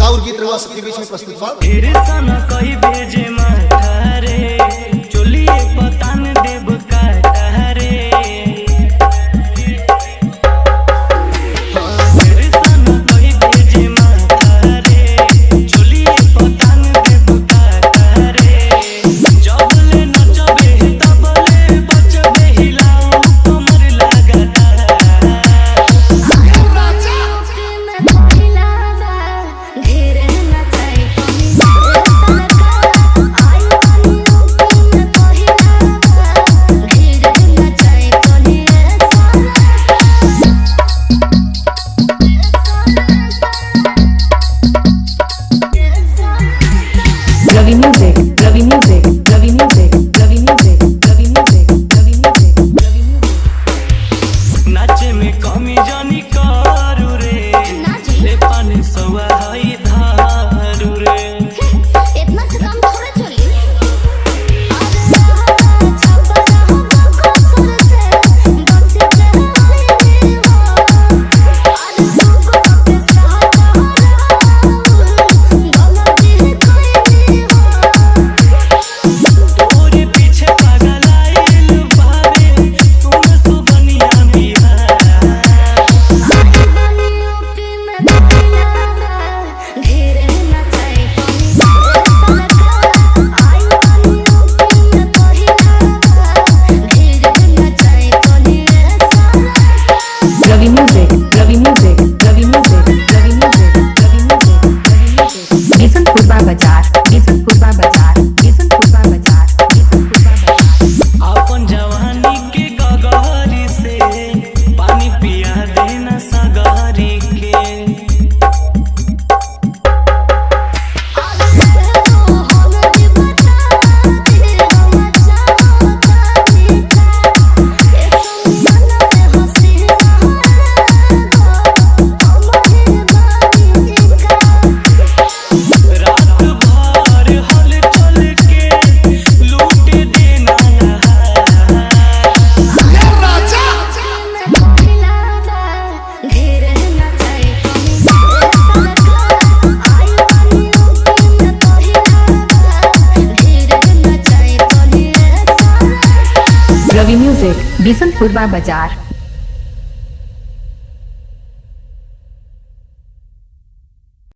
और गीत रहुआ सबके बीच में प्रस्तुत बा। ढेर सना कही भेजे माथा रे चोलिए पतान देव काटा रे। ढेर सना कही भेजे माथा रे चोलिए पतान देव काटा रे। जबले नचबे तबले बचबे हिलाओ कमर लगाता। Ravi Music, Ravi Music, Ravi Music, Ravi Music, Ravi Music, Ravi Music, Ravi Music. नाचे में कमी जानी करू रे ले पानी सवा हई धारू रे। इतना से काम थोड़े चली। Ravi Music, Ravi Music, Ravi Music, Ravi Music, Ravi Music, Ravi Music. Bisanpur Bazaar, Bisanpur Bazaar, Bisanpur Bazaar, Bisanpur Bazaar. अपन जवानी के गगरी से पानी पिया देना सगरी के। Ravi Music, Bisanpur Bazaar.